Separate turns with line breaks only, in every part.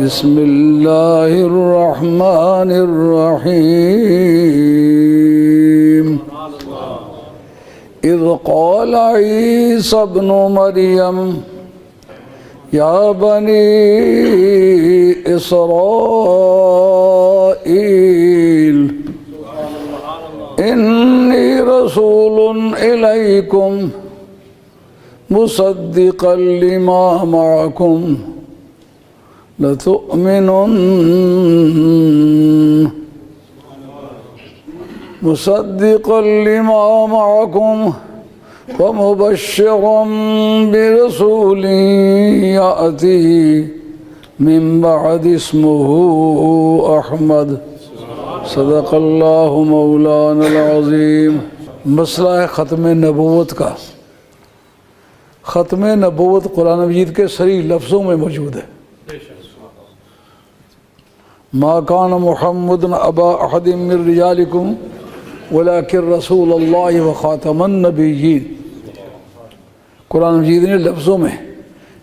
بسم اللہ الرحمن الرحیم اذ قال عیسی ابن مریم یا بنی اسرائیل انی رسول الیکم مصدقا لما معکم لتؤمنن مصدقا لما معكم ومبشرا برسول يأتي من بعد اسمه احمد صدق اللہ مولانا العظیم۔ مسئلہ ہے ختم نبوت کا۔ ختم نبوت قرآن مجید کے صریح لفظوں میں موجود ہے۔ ما کان محمد ابا احد من رجالکم ولکن رسول اللہ وخاتم النبیین۔ قرآن مجید نے لفظوں میں،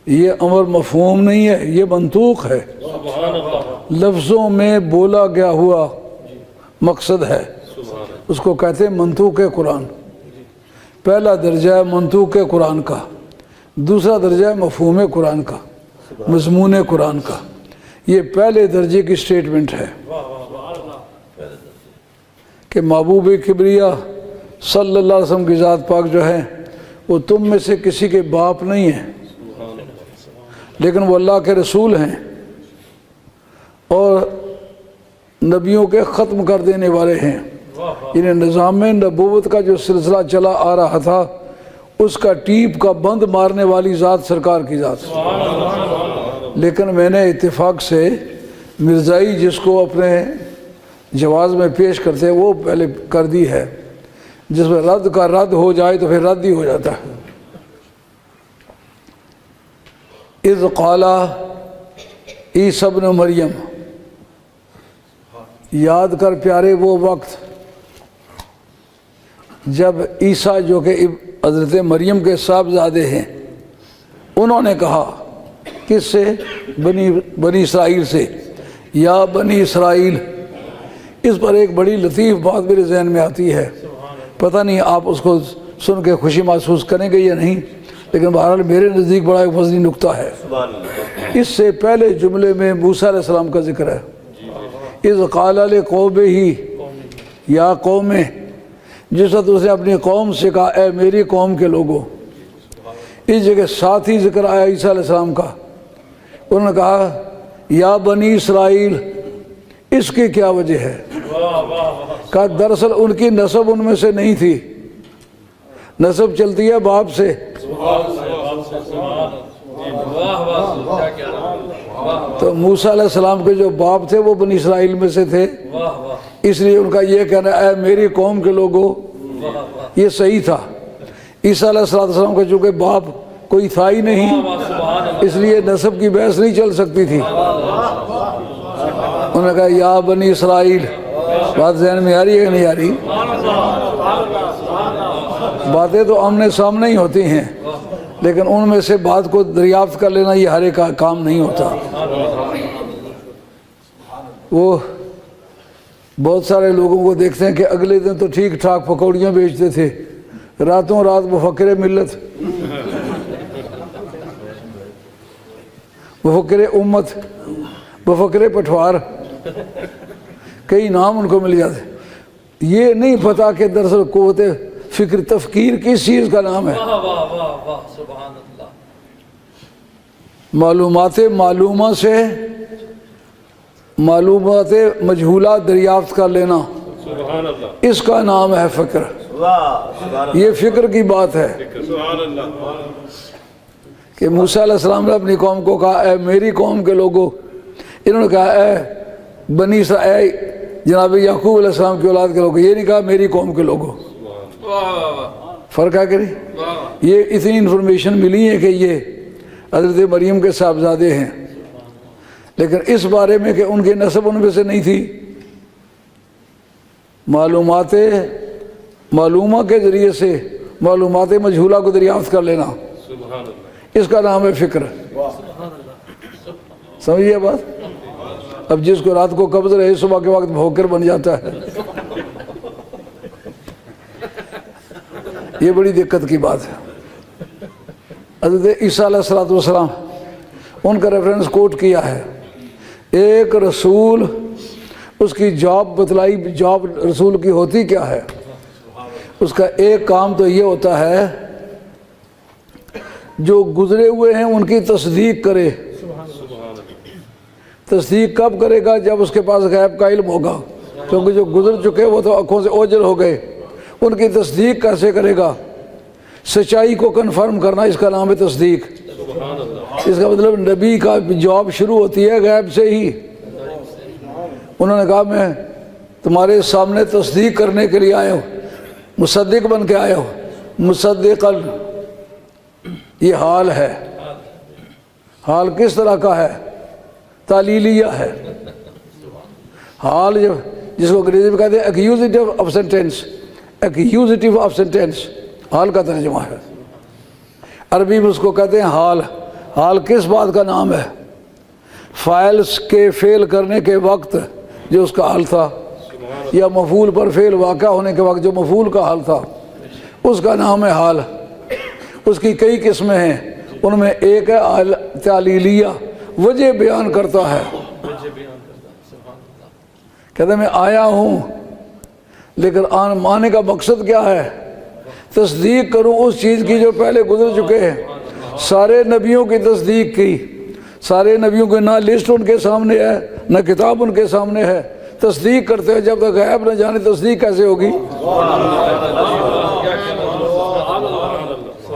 یہ امر مفہوم نہیں ہے، یہ منطوق ہے، لفظوں میں بولا گیا ہوا مقصد ہے، اس کو کہتے ہیں منطوق قرآن۔ پہلا درجہ ہے منطوق قرآن کا، دوسرا درجہ ہے مفہوم قرآن کا، مضمون قرآن کا۔ یہ پہلے درجے کی سٹیٹمنٹ ہے کہ محبوب کبریا صلی اللہ علیہ وسلم کی ذات پاک جو ہے وہ تم میں سے کسی کے باپ نہیں ہیں، لیکن وہ اللہ کے رسول ہیں اور نبیوں کے ختم کر دینے والے ہیں۔ انہیں نظام نبوت کا جو سلسلہ چلا آ رہا تھا اس کا ٹیپ کا بند مارنے والی ذات سرکار کی ذات۔ لیکن میں نے اتفاق سے مرزائی جس کو اپنے جواز میں پیش کرتے ہیں وہ پہلے کر دی ہے، جس میں رد کا رد ہو جائے تو پھر رد ہی ہو جاتا ہے۔ اذ قال عیسی ابن مریم، یاد کر پیارے وہ وقت جب عیسیٰ جو کہ حضرت مریم کے صاحبزادے ہیں، انہوں نے کہا، کس سے؟ بنی اسرائیل سے، یا بنی اسرائیل۔ اس پر ایک بڑی لطیف بات میرے ذہن میں آتی ہے، پتہ نہیں آپ اس کو سن کے خوشی محسوس کریں گے یا نہیں، لیکن بہرحال میرے نزدیک بڑا ایک وزنی نکتہ ہے۔ اس سے پہلے جملے میں موسیٰ علیہ السلام کا ذکر ہے۔ اذ قال لقومہ، یا قوم، جس وقت اس نے اپنی قوم سے کہا اے میری قوم کے لوگوں۔ اس جگہ ساتھ ہی ذکر آیا عیسیٰ علیہ السلام کا، انہوں نے کہا یا بنی اسرائیل۔ اس کی کیا وجہ ہے؟ کہا دراصل ان کی نسب ان میں سے نہیں تھی، نسب چلتی ہے باپ سے۔ تو موسیٰ علیہ السلام کے جو باپ تھے وہ بنی اسرائیل میں سے تھے، اس لیے ان کا یہ کہنا اے میری قوم کے لوگوں یہ صحیح تھا۔ عیسیٰ علیہ السلام کا چونکہ باپ کوئی تھا ہی نہیں، اس لیے نسب کی بحث نہیں چل سکتی تھی۔ انہوں نے کہا یا بنی اسرائیل۔ بات ذہن میں آ رہی ہے کہ نہیں آ رہی؟ باتیں تو آمنے سامنے ہی ہوتی ہیں، لیکن ان میں سے بات کو دریافت کر لینا یہ ہر ایک کا کام نہیں ہوتا۔ وہ بہت سارے لوگوں کو دیکھتے ہیں کہ اگلے دن تو ٹھیک ٹھاک پکوڑیاں بیچتے تھے، راتوں رات مفکر ملت، مفکر امت، مفکر پٹوار، کئی نام ان کو مل جاتے۔ یہ نہیں پتا کہ دراصل قوت فکر تفکیر کس چیز کا نام ہے۔ معلومات معلومہ سے معلومات مجہولہ دریافت کر لینا، اس کا نام ہے فکر۔ یہ فکر کی بات ہے کہ موسیٰ علیہ السلام نے اپنی قوم کو کہا اے میری قوم کے لوگوں، انہوں نے کہا اے بنی اسرائیل، جناب یعقوب علیہ السلام کی اولاد کے لوگوں، یہ نہیں کہا میری قوم کے لوگوں۔ فرق ہے کہ نہیں؟ یہ اتنی انفارمیشن ملی ہے کہ یہ حضرت مریم کے صاحبزادے ہیں، لیکن اس بارے میں کہ ان کی نسب ان میں سے نہیں تھی، معلومات معلومہ کے ذریعے سے معلومات مجہولہ کو دریافت کر لینا، اس کا نام ہے فکر۔ سمجھیے بات؟ اب جس کو رات کو قبض رہے صبح کے وقت بھوکر بن جاتا ہے، یہ بڑی دقت کی بات ہے۔ حضرت عیسیٰ علیہ السلام ان کا ریفرنس کوٹ کیا ہے، ایک رسول، اس کی جاب بتلائی، جاب رسول کی ہوتی کیا ہے؟ اس کا ایک کام تو یہ ہوتا ہے جو گزرے ہوئے ہیں ان کی تصدیق کرے۔ تصدیق کب کرے گا؟ جب اس کے پاس غیب کا علم ہوگا، کیونکہ جو گزر چکے وہ تو آنکھوں سے اوجھل ہو گئے، ان کی تصدیق کیسے کرے گا؟ سچائی کو کنفرم کرنا، اس کا نام ہے تصدیق۔ اس کا مطلب نبی کا جاب شروع ہوتی ہے غیب سے ہی۔ انہوں نے کہا میں تمہارے سامنے تصدیق کرنے کے لیے آیا ہوں، مصدق بن کے آیا ہوں، مصدقاً۔ یہ حال ہے۔ حال کس طرح کا ہے؟ تعلیلیہ ہے۔ حال جس کو انگریزی میں کہتے ہیں ایکیوزیٹیو آف سینٹینس، ایکیوزیٹیو آف سینٹینس حال کا ترجمہ ہے۔ عربی میں اس کو کہتے ہیں حال۔ حال کس بات کا نام ہے؟ فاعل کے فعل کرنے کے وقت جو اس کا حال تھا، یا مفعول پر فعل واقع ہونے کے وقت جو مفعول کا حال تھا، اس کا نام ہے حال۔ اس کی کئی قسمیں ہیں، ان میں ایک ہے حال تعلیلیہ، وجہ بیان کرتا ہے۔ کہتے ہیں میں آیا ہوں، لیکن آنے کا مقصد کیا ہے؟ تصدیق کروں اس چیز کی جو پہلے گزر چکے ہیں۔ سارے نبیوں کی تصدیق کی، سارے نبیوں کی نہ لسٹ ان کے سامنے ہے نہ کتاب ان کے سامنے ہے، تصدیق کرتے ہیں۔ جب تک غیب نہ جانے تصدیق کیسے ہوگی؟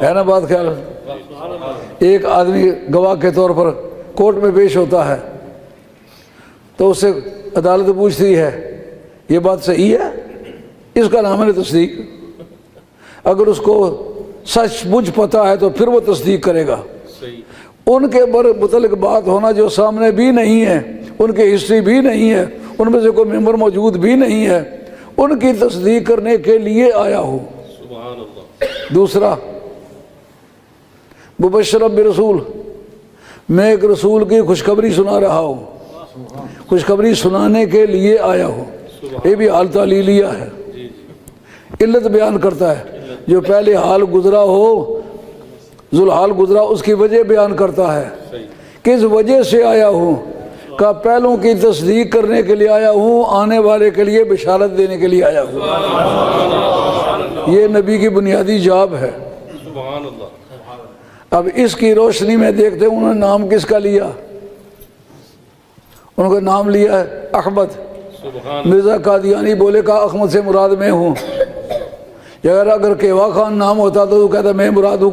ہے نا بات خیال؟ ایک آدمی گواہ کے طور پر کورٹ میں پیش ہوتا ہے تو اس سے عدالت پوچھتی ہے یہ بات صحیح ہے؟ اس کا نام ہے تصدیق۔ اگر اس کو سچ مجھ پتہ ہے تو پھر وہ تصدیق کرے گا۔ ان کے متعلق بات ہونا جو سامنے بھی نہیں ہے، ان کی ہسٹری بھی نہیں ہے، ان میں سے کوئی ممبر موجود بھی نہیں ہے، ان کی تصدیق کرنے کے لیے آیا ہوں۔ دوسرا، مبشر برسول، میں ایک رسول کی خوشخبری سنا رہا ہوں، خوشخبری سنانے کے لیے آیا ہوں۔ یہ بھی حال تعلیلیہ ہے، علت بیان کرتا ہے۔ جو پہلے حال گزرا ہو، ذوالحال گزرا، اس کی وجہ بیان کرتا ہے، کس وجہ سے آیا ہوں۔ کا پہلوں کی تصدیق کرنے کے لیے آیا ہوں، آنے والے کے لیے بشارت دینے کے لیے آیا ہوں۔ یہ نبی کی بنیادی جاب ہے۔ اب اس کی روشنی میں دیکھتے ہیں انہوں نے نام کس کا لیا؟ انہوں نے نام لیا ہے احمد۔ مرزا قادیانی بولے کہ احمد سے مراد میں ہوں۔ اگر کیوا خان نام ہوتا تو وہ کہتا میں مراد ہوں۔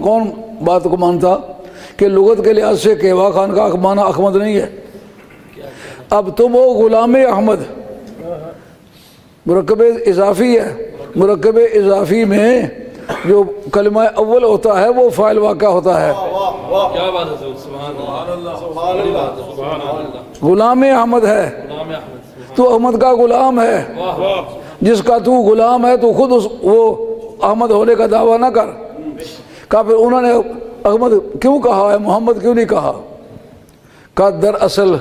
کون بات کو مانتا کہ لغت کے لحاظ سے کیوا خان کا معنی احمد نہیں ہے؟ اب تم وہ غلام احمد، مرکب اضافی ہے۔ مرکب اضافی میں جو کلمہ اول ہوتا ہے وہ فاعل واقع ہوتا ہے۔ غلام احمد ہے، تو احمد کا غلام ہے۔ جس کا تو غلام ہے تو خود وہ احمد ہونے کا دعویٰ نہ کر۔ کہا پھر انہوں نے احمد کیوں کہا ہے، محمد کیوں نہیں کہا؟ کہا دراصل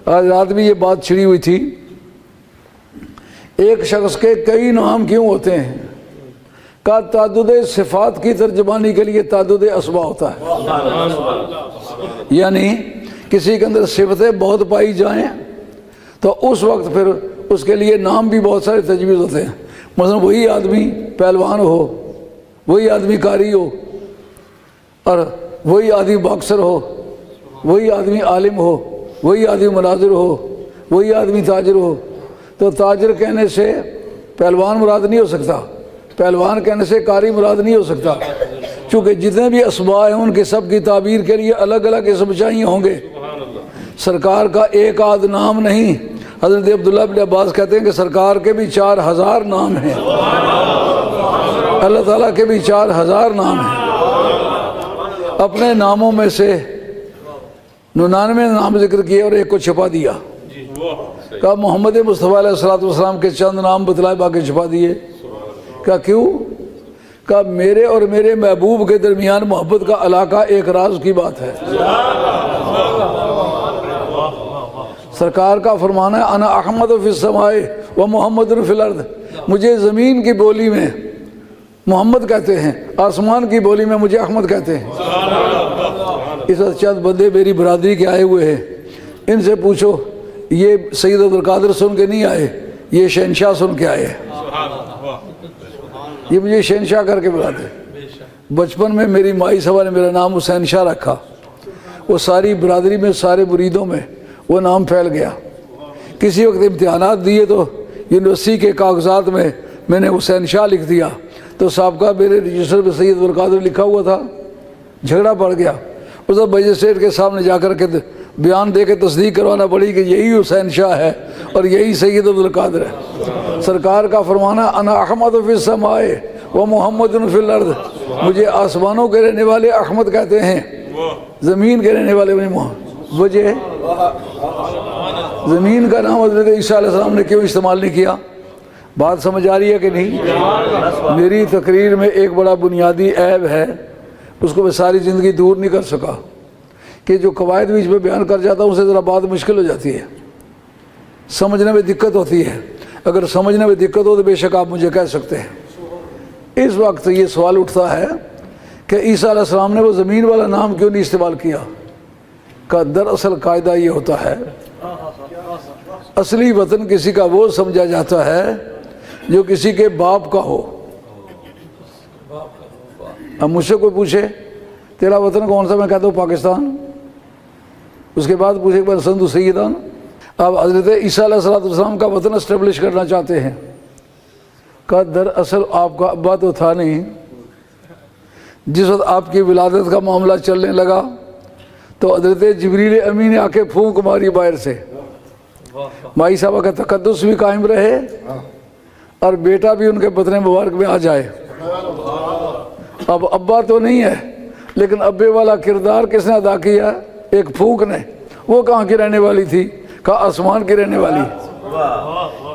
آج رات بھی یہ بات چھڑی ہوئی تھی، ایک شخص کے کئی نام کیوں ہوتے ہیں؟ کہا تعدد صفات کی ترجمانی کے لیے تعدد اسماء ہوتا ہے، یعنی کسی کے اندر صفتیں بہت پائی جائیں تو اس وقت پھر اس کے لیے نام بھی بہت سارے تجویز ہوتے ہیں۔ مثلا وہی آدمی پہلوان ہو، وہی آدمی قاری ہو، اور وہی آدمی باکسر ہو، وہی آدمی عالم ہو، وہی آدمی مناظر ہو، وہی آدمی تاجر ہو، تو تاجر کہنے سے پہلوان مراد نہیں ہو سکتا، پہلوان کہنے سے قاری مراد نہیں ہو سکتا، چونکہ جتنے بھی اسماء ہیں ان کے سب کی تعبیر کے لیے الگ الگ اسم چاہیے ہوں گے۔ سرکار کا ایک آدھ نام نہیں۔ حضرت عبداللہ بن عباس کہتے ہیں کہ سرکار کے بھی 4000 نام ہیں، اللہ تعالیٰ کے بھی 4000 نام ہیں۔ اپنے ناموں میں سے 99 نام ذکر کیے اور ایک کو چھپا دیا۔ کہا محمد مصطفیٰ علیہ السلام کے چند نام بتلائے، باقی چھپا دیے۔ کہا کیوں؟ کہا میرے اور میرے محبوب کے درمیان محبت کا علاقہ ایک راز کی بات ہے۔ سرکار کا فرمانا ہے انا احمد فی السماء و محمد فی الارض، مجھے زمین کی بولی میں محمد کہتے ہیں، آسمان کی بولی میں مجھے احمد کہتے ہیں۔ اس وقت چند بندے میری برادری کے آئے ہوئے ہیں، ان سے پوچھو یہ سید عبدالقادر سن کے نہیں آئے، یہ شہنشاہ سن کے آئے، یہ مجھے شہنشاہ کر کے بلاتے ہیں۔ بچپن میں میری مائی صاحبہ نے میرا نام حسین شاہ رکھا، وہ ساری برادری میں سارے مریدوں میں وہ نام پھیل گیا۔ کسی وقت امتحانات دیے تو یونیورسٹی کے کاغذات میں نے حسین شاہ لکھ دیا، تو سابقہ میرے رجسٹر پہ سید عبدالقادر لکھا ہوا تھا، جھگڑا پڑ گیا۔ اس وقت مجسٹریٹ کے سامنے جا کر کے بیان دے کے تصدیق کروانا پڑی کہ یہی حسین شاہ ہے اور یہی سید عبدالقادر ہے۔ سرکار کا فرمانا انا احمد فی السماء و محمد فی الارض، مجھے آسمانوں کے رہنے والے احمد کہتے ہیں، زمین کے رہنے والے محمد۔ وجہ زمین کا نام حضرت عیسیٰ علیہ السلام نے کیوں استعمال نہیں کیا؟ بات سمجھ آ رہی ہے کہ نہیں؟ میری تقریر میں ایک بڑا بنیادی عیب ہے، اس کو میں ساری زندگی دور نہیں کر سکا، کہ جو قواعد بیچ میں بیان کر جاتا ہوں اسے ذرا بات مشکل ہو جاتی ہے، سمجھنے میں دقت ہوتی ہے۔ اگر سمجھنے میں دقت ہو تو بے شک آپ مجھے کہہ سکتے ہیں۔ اس وقت یہ سوال اٹھتا ہے کہ عیسیٰ علیہ السلام نے وہ زمین والا نام کیوں نہیں استعمال کیا؟ کہ دراصل قاعدہ یہ ہوتا ہے، اصلی وطن کسی کا وہ سمجھا جاتا ہے جو کسی کے باپ کا ہو۔ اب مجھ سے کوئی پوچھے تیرا وطن کون سا، میں کہتا ہوں پاکستان، اس کے بعد پوچھے کہ سندھ سیدان۔ اب حضرت عیسیٰ علیہ السلام کا وطن اسٹیبلش کرنا چاہتے ہیں، کہ دراصل آپ کا ابا تو تھا نہیں۔ جس وقت آپ کی ولادت کا معاملہ چلنے لگا تو حضرت جبریل امین نے آ کے پھونک ماری باہر سے، مائی صاحبہ کا تقدس بھی قائم رہے اور بیٹا بھی ان کے بطن مبارک میں آ جائے۔ اب ابا تو نہیں ہے، لیکن ابے والا کردار کس نے ادا کیا؟ ایک پھونک نے۔ وہ کہاں کی رہنے والی تھی؟ کہا آسمان کی رہنے والی۔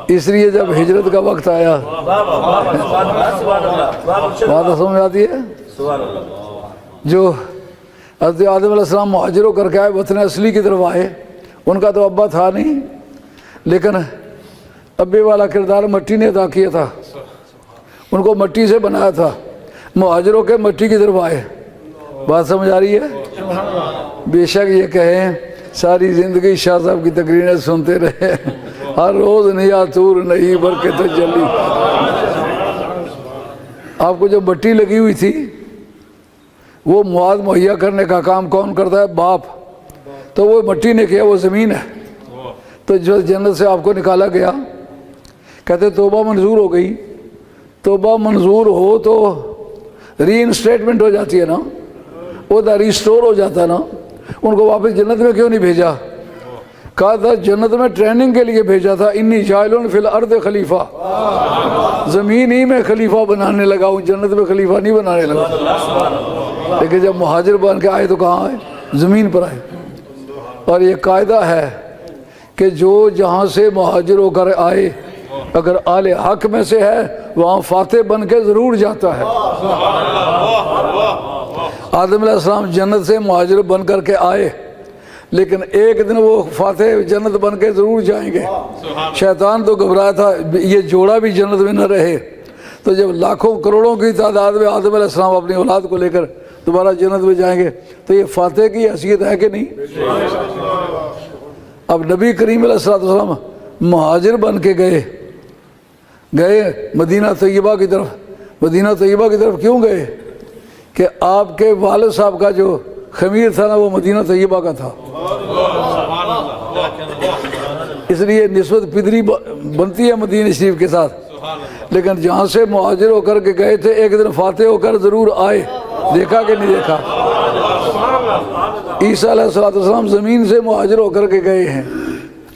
اس لیے جب ہجرت کا وقت آیا، بات سمجھ آتی ہے، جو حضرت آدم علیہ السلام مہاجر ہو کر کے آئے، وطن اصلی کی طرف آئے، ان کا تو ابا تھا نہیں، لیکن ابے والا کردار مٹی نے ادا کیا تھا، ان کو مٹی سے بنایا تھا، مہاجروں کے مٹی کی طرف آئے۔ بات سمجھ آ رہی ہے؟ بے شک یہ کہیں ساری زندگی شاہ صاحب کی تقریریں سنتے رہے، ہر روز نیا طور نئی برکت تجلی۔ آپ کو جو مٹی لگی ہوئی تھی وہ مواد مہیا کرنے کا کام کون کرتا ہے؟ باپ۔ تو وہ مٹی نے کیا، وہ زمین ہے۔ تو جو جنت سے آپ کو نکالا گیا، کہتے توبہ منظور ہو گئی۔ توبہ منظور ہو تو ری انسٹیٹمنٹ ہو جاتی ہے نا، وہ ریسٹور ہو جاتا ہے نا۔ ان کو واپس جنت میں کیوں نہیں بھیجا؟ کہا تھا جنت میں ٹریننگ کے لیے بھیجا تھا، انی جاعل فی الارض خلیفہ، زمین ہی میں خلیفہ بنانے لگا ہوں، جنت میں خلیفہ نہیں بنانے لگا۔ لیکن جب مہاجر بن کے آئے تو کہاں آئے؟ زمین پر آئے۔ اور یہ قاعدہ ہے کہ جو جہاں سے مہاجر ہو کر آئے، اگر آل حق میں سے ہے وہاں فاتح بن کے ضرور جاتا ہے۔ آدم علیہ السلام جنت سے مہاجر بن کر کے آئے، لیکن ایک دن وہ فاتح جنت بن کے ضرور جائیں گے۔ شیطان تو گھبرایا تھا یہ جوڑا بھی جنت میں نہ رہے، تو جب لاکھوں کروڑوں کی تعداد میں آدم علیہ السلام اپنی اولاد کو لے کر دوبارہ جنت میں جائیں گے، تو یہ فاتح کی حیثیت ہے کہ نہیں؟ اب نبی کریم علیہ السلام مہاجر بن کے گئے مدینہ طیبہ کی طرف۔ مدینہ طیبہ کی طرف کیوں گئے؟ کہ آپ کے والد صاحب کا جو خمیر تھا نا وہ مدینہ طیبہ کا تھا، اس لیے نسبت پدری بنتی ہے مدینہ شریف کے ساتھ۔ لیکن جہاں سے مہاجر ہو کر کے گئے تھے ایک دن فاتح ہو کر ضرور آئے۔ دیکھا کہ نہیں دیکھا؟ عیسیٰ علیہ السلام زمین سے مہاجر ہو کر کے گئے ہیں،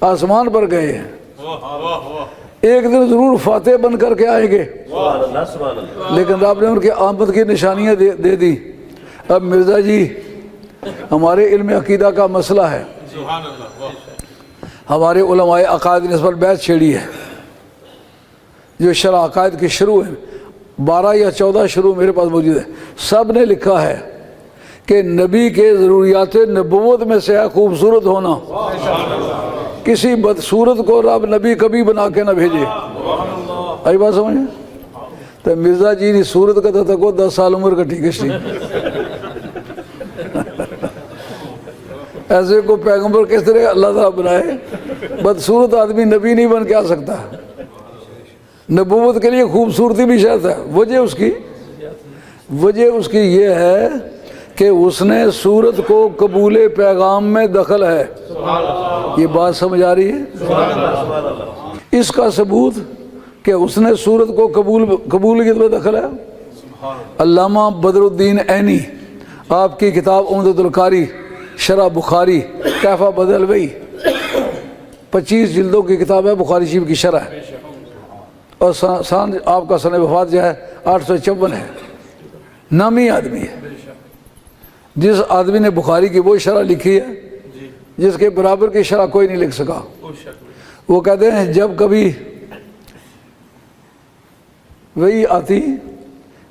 آسمان پر گئے ہیں، ایک دن ضرور فاتح بن کر کے آئیں گے، لیکن رب نے ان کی آمد کی نشانیاں دے دی۔ اب مرزا جی ہمارے علم عقیدہ کا مسئلہ ہے، ہمارے علماء عقائد نے اس پر بحث چھیڑی ہے، جو شرح عقائد کی شروع ہے 12 یا 14 شروع میرے پاس موجود ہے، سب نے لکھا ہے کہ نبی کے ضروریات نبوت میں سے ہے خوبصورت ہونا. کسی بدصورت کو رب نبی کبھی بنا کے نہ بھیجے. آئی بات سمجھے؟ تو مرزا جی نے صورت کا تھا کو 10 سال عمر کٹھی کشتی. ایسے کو پیغمبر کس طرح اللہ تعالیٰ بنائے؟ بدصورت آدمی نبی نہیں بن کے آ سکتا. نبوت کے لیے خوبصورتی بھی شرط ہے. وجہ اس کی یہ ہے کہ اس نے صورت کو قبول پیغام میں دخل ہے. یہ بات سمجھ آ رہی ہے؟ اس کا ثبوت کہ اس نے صورت کو قبولیت میں دخل ہے. علامہ بدر الدین عینی آپ کی کتاب عمدۃ القاری شرح بخاری کیفا بدل بئی 25 جلدوں کی کتاب ہے بخاری شریف کی شرح ہے. اور سان آپ کا سن وفات جو ہے 854 ہے. نامی آدمی ہے. جس آدمی نے بخاری کی وہ شرح لکھی ہے جس کے برابر کی شرح کوئی نہیں لکھ سکا. وہ کہتے ہیں جب کبھی وہی آتی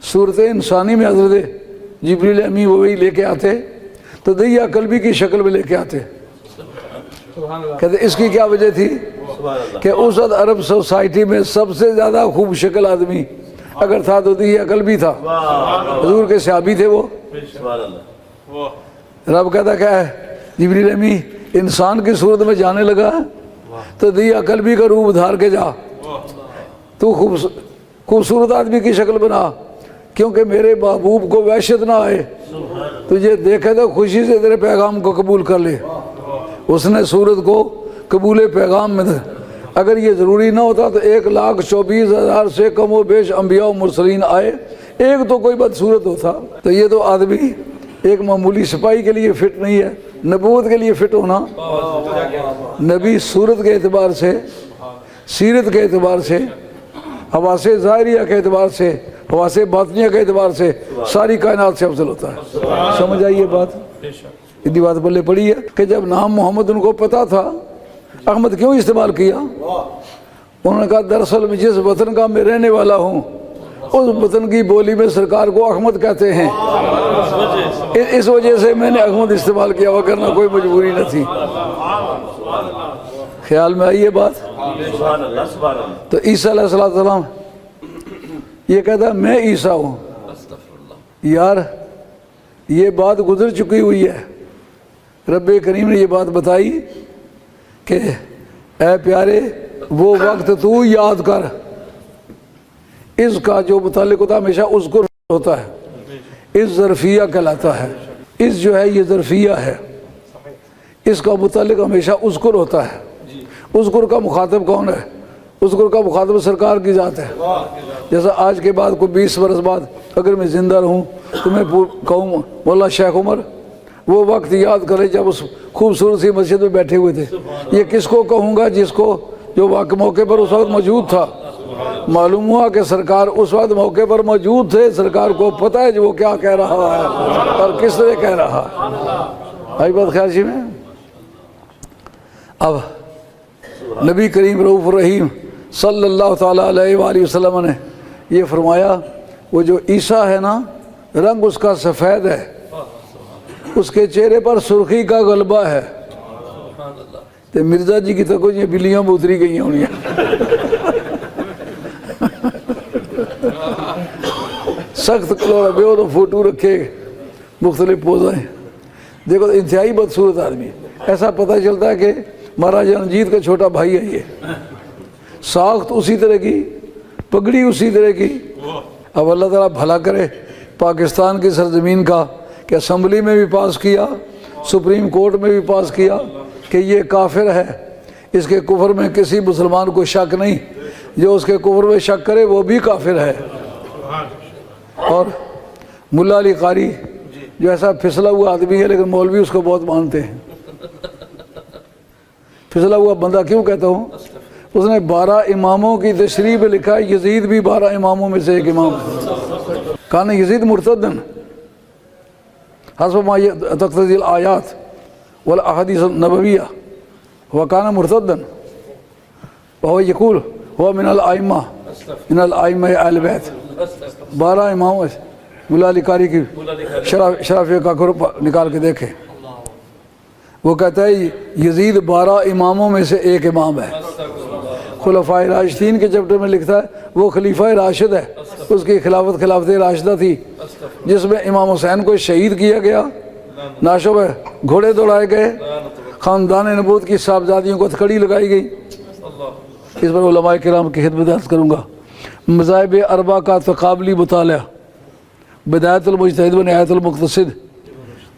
صورت انسانی میں حضرت جبریل امی وہی لے کے آتے تو دیا قلبی کی شکل میں لے کے آتے. کہتے اس کی کیا وجہ تھی کہ اس وقت عرب سوسائٹی میں سب سے زیادہ خوب شکل آدمی اگر تھا تو دیا قلبی تھا. حضور کے صحابی تھے وہ. رب کہتا کیا ہے جبریل امی انسان کی صورت میں جانے لگا تو دیا قلبی کا روپ دھار کے جا تو خوبصورت آدمی کی شکل بنا کیونکہ میرے محبوب کو وحشت نہ آئے تجھے دیکھے تو خوشی سے تیرے پیغام کو قبول کر لے. اس نے صورت کو قبول پیغام میں اگر یہ ضروری نہ ہوتا تو 1,24,000 سے کم و بیش انبیاء و مرسلین آئے ایک تو کوئی بدصورت ہوتا. تو یہ تو آدمی ایک معمولی سپاہی کے لیے فٹ نہیں ہے. نبوت کے لیے فٹ ہونا نبی صورت کے اعتبار سے سیرت کے اعتبار سے حواس ظاہریہ کے اعتبار سے حواس باطنیہ کے اعتبار سے ساری کائنات سے افضل ہوتا ہے. سمجھ آئیے بات؟ اتنی بات بلے پڑی ہے کہ جب نام محمد ان کو پتا تھا احمد کیوں استعمال کیا؟ انہوں نے کہا دراصل میں جس وطن کا میں رہنے والا ہوں اس وطن کی بولی میں سرکار کو احمد کہتے ہیں اس وجہ سے میں نے احمد استعمال کیا وگرنہ کوئی مجبوری نہ تھی. خیال میں آئیے بات؟ تو عیسیٰ علیہ السلام یہ کہتا ہے میں عیسیٰ ہوں. یار یہ بات گزر چکی ہوئی ہے. رب کریم نے یہ بات بتائی کہ اے پیارے وہ وقت تو یاد کر اس کا جو متعلق ہوتا ہے ہمیشہ اذکر ہوتا ہے. اس ظرفیہ کہلاتا ہے. اس جو ہے یہ ظرفیہ ہے. اس کا متعلق ہمیشہ اذکر ہوتا ہے. اذکر کا مخاطب کون ہے؟ اذکر کا مخاطب سرکار کی ذات ہے. جیسا آج کے بعد کوئی 20 برس بعد اگر میں زندہ رہوں تو میں کہوں مولا شیخ عمر وہ وقت یاد کرے جب اس خوبصورت سی مسجد میں بیٹھے ہوئے تھے. یہ کس کو کہوں گا؟ جس کو جو موقع پر اس وقت موجود تھا. معلوم ہوا کہ سرکار اس وقت موقع پر موجود تھے. سرکار کو پتہ ہے جو وہ کیا کہہ رہا ہے اور کس طرح کہہ رہا ہے. آئی بات خیال میں؟ اب نبی کریم رؤوف الرحیم صلی اللہ تعالیٰ علیہ وآلہ وسلم نے یہ فرمایا وہ جو عیسیٰ ہے نا رنگ اس کا سفید ہے اس کے چہرے پر سرخی کا غلبہ ہے. تو مرزا جی کی تو کچھ یہ بلیاں میں اتری گئی ہونی سخت کلوڑا بے ہو تو فوٹو رکھے مختلف پوزیں. دیکھو انتہائی بدصورت آدمی. ایسا پتہ چلتا ہے کہ مہاراجہ رنجیت کا چھوٹا بھائی ہے. یہ ساخت اسی طرح کی پگڑی اسی طرح کی. اب اللہ تعالیٰ بھلا کرے پاکستان کی سرزمین کا کہ اسمبلی میں بھی پاس کیا سپریم کورٹ میں بھی پاس کیا کہ یہ کافر ہے. اس کے کفر میں کسی مسلمان کو شک نہیں. جو اس کے کفر میں شک کرے وہ بھی کافر ہے. اور ملا علی قاری جو ایسا پھسلا ہوا آدمی ہے لیکن مولوی اس کو بہت مانتے ہیں. پھسلا ہوا بندہ کیوں کہتا ہوں؟ اس نے 12 اماموں کی تشریح میں لکھا ہے یزید بھی 12 اماموں میں سے ایک امام ہے. کان یزید مرتدن حسب ما تقتضی الآیات والاحادیث النبویہ وکان مرتدن وهو یقول هو من الائمہ اہل بیت. 12 اماموں ملا علی قاری کی شرافیہ کا گروپ نکال کے دیکھیں، وہ کہتا ہے یزید 12 اماموں میں سے ایک امام ہے۔ خلفائے راشدین کے چیپٹر میں لکھتا ہے وہ خلیفہ راشد ہے، اس کی خلافت راشدہ تھی، جس میں امام حسین کو شہید کیا گیا، ناشوں میں گھوڑے دوڑائے گئے، خاندان نبوت کی صاحبزادیوں کو ہتھکڑی لگائی گئی۔ اس پر علماء کرام کی خدمت عرض کروں گا۔ مذاہب اربعہ کا تقابلی مطالعہ، بدایت المجتہد و نہایت المقتصد،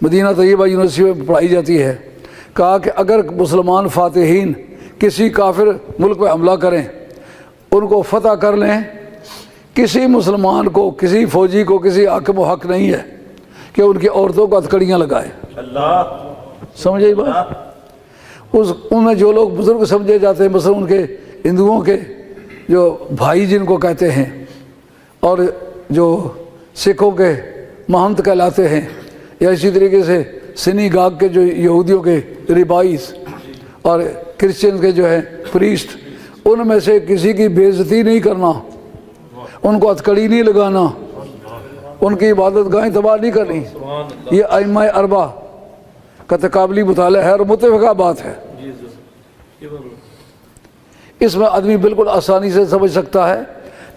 مدینہ طیبہ یونیورسٹی میں پڑھائی جاتی ہے۔ کہا کہ اگر مسلمان فاتحین کسی کافر ملک پہ حملہ کریں، ان کو فتح کر لیں، کسی مسلمان کو، کسی فوجی کو، کسی حاکم و حق نہیں ہے کہ ان کی عورتوں کو ہتھکڑیاں لگائے۔ سمجھے بات؟ ان میں جو لوگ بزرگ سمجھے جاتے ہیں، مثلا ان کے ہندوؤں کے جو بھائی جن کو کہتے ہیں، اور جو سکھوں کے مہنت کہلاتے ہیں، یا اسی طریقے سے سنی گاگ کے جو یہودیوں کے ربائیز، اور کرسچن کے جو ہے پریسٹ، ان میں سے کسی کی بے عزتی نہیں کرنا، ان کو ہتھکڑی نہیں لگانا، ان کی عبادت گاہیں تباہ نہیں کرنی۔ یہ ائمہ اربعہ کا تقابلی مطالعہ ہے اور متفقہ بات ہے۔ اس میں آدمی بالکل آسانی سے سمجھ سکتا ہے،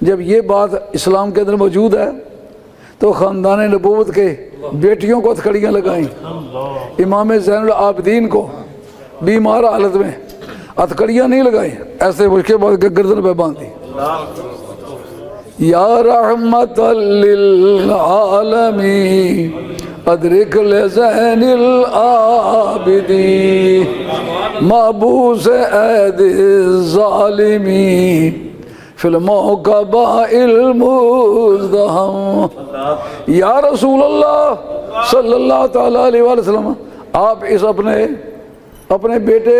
جب یہ بات اسلام کے اندر موجود ہے تو خاندان نبوت کے بیٹیوں کو ہتھکڑیاں لگائیں، امام زین العابدین کو بیمار حالت میں ہتھکڑیاں نہیں لگائیں، ایسے اس کے بعد گردن پہ باندھی۔ یا رحمت للعالمین ادرک لزین العابدین محبوس عید الظالمین فی الموقبہ المزدہم۔ یا رسول اللہ صلی اللہ تعالیٰ علیہ وسلم، آپ اس اپنے بیٹے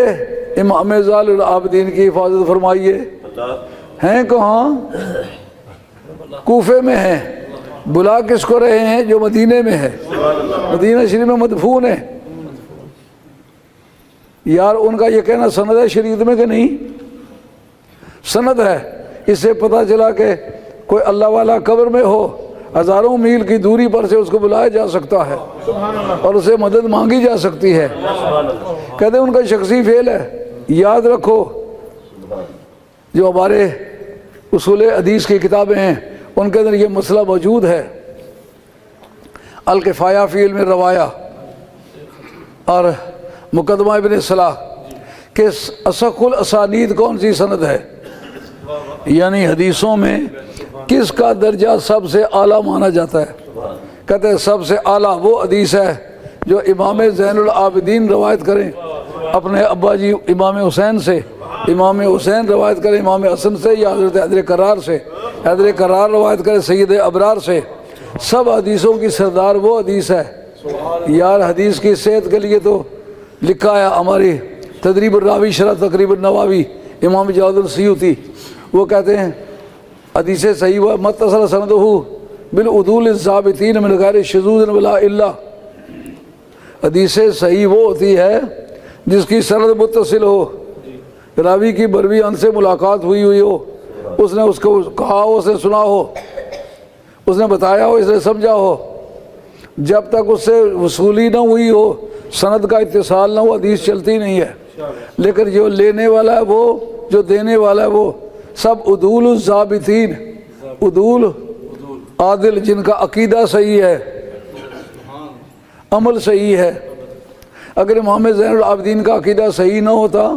امام زال العابدین کی حفاظت فرمائیے۔ ہیں کہاں؟ کوفے میں ہیں۔ بلا کس کو رہے ہیں؟ جو مدینے میں ہے، مدینہ شریف میں مدفون ہے۔ یار ان کا یہ کہنا سند ہے شریعت میں کہ نہیں؟ سند ہے۔ اس سے پتہ چلا کہ کوئی اللہ والا قبر میں ہو، ہزاروں میل کی دوری پر سے اس کو بلایا جا سکتا ہے اور اسے مدد مانگی جا سکتی ہے۔ کہتے ہیں ان کا شخصی فعل ہے۔ یاد رکھو، جو ہمارے اصول حدیث کی کتابیں ہیں ان کے اندر یہ مسئلہ موجود ہے، الکفایہ فی علم روایہ اور مقدمہ ابن صلاح، کہ اصح الاسانید کون سی سند ہے، یعنی حدیثوں میں کس کا درجہ سب سے اعلیٰ مانا جاتا ہے۔ کہتے ہیں سب سے اعلیٰ وہ حدیث ہے جو امام زین العابدین روایت کریں اپنے ابا جی امام حسین سے، امام حسین روایت کریں امام حسن سے، یا حضرت حیدر کرار سے، حیدر کرار روایت کریں سید ابرار سے۔ سب حدیثوں کی سردار وہ حدیث ہے۔ یار حدیث کی صحت کے لیے تو لکھا ہے ہماری تدریب الراوی شرح تقریب النواوی امام جواد السیوطی، وہ کہتے ہیں حدیث صحیح و متصل سندہ بالعدول الضابطین من غیر شذوذ ولا الا۔ حدیث صحیح وہ ہوتی ہے جس کی سند متصل ہو، راوی کی بروی ان سے ملاقات ہوئی ہو، اس نے اس کو کہا ہو، اس نے سنا ہو، اس نے بتایا ہو، اس نے سمجھا ہو۔ جب تک اس سے وصولی نہ ہوئی ہو، سند کا اتصال نہ ہو، حدیث چلتی نہیں ہے۔ لیکن جو لینے والا ہے وہ، جو دینے والا ہے وہ، سب عدول الضابطین، عدول عادل، جن کا عقیدہ صحیح ہے، عمل صحیح ہے۔ اگر امام زین العابدین کا عقیدہ صحیح نہ ہوتا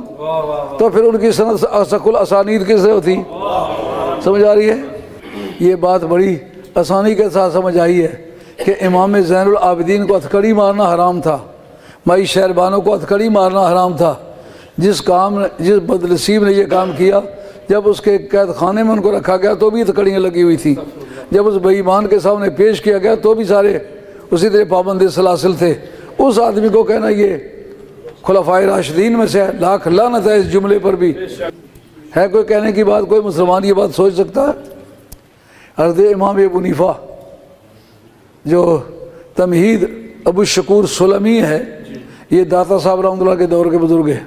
تو پھر ان کی سند اصح الاسانید کس سے ہوتی؟ سمجھ آ رہی ہے؟ یہ بات بڑی آسانی کے ساتھ سمجھ آئی ہے کہ امام زین العابدین کو ہتھکڑی مارنا حرام تھا، مائی شہربانوں کو ہتھکڑی مارنا حرام تھا۔ جس بدنصیب نے یہ کام کیا، جب اس کے قید خانے میں ان کو رکھا گیا تو بھی ہتھکڑیاں لگی ہوئی تھیں، جب اس بے ایمان کے سامنے پیش کیا گیا تو بھی سارے اسی طرح پابند سلاسل تھے۔ اس آدمی کو کہنا یہ خلفائے راشدین میں سے ہے، لاکھ لعنت ہے اس جملے پر بھی۔ ہے کوئی کہنے کی بات؟ کوئی مسلمان یہ بات سوچ سکتا ہے؟ حضرت امام ابو حنیفہ جو تمہید ابو شکور سلمی ہے، یہ داتا صاحب رحمۃ اللہ کے دور کے بزرگ ہیں،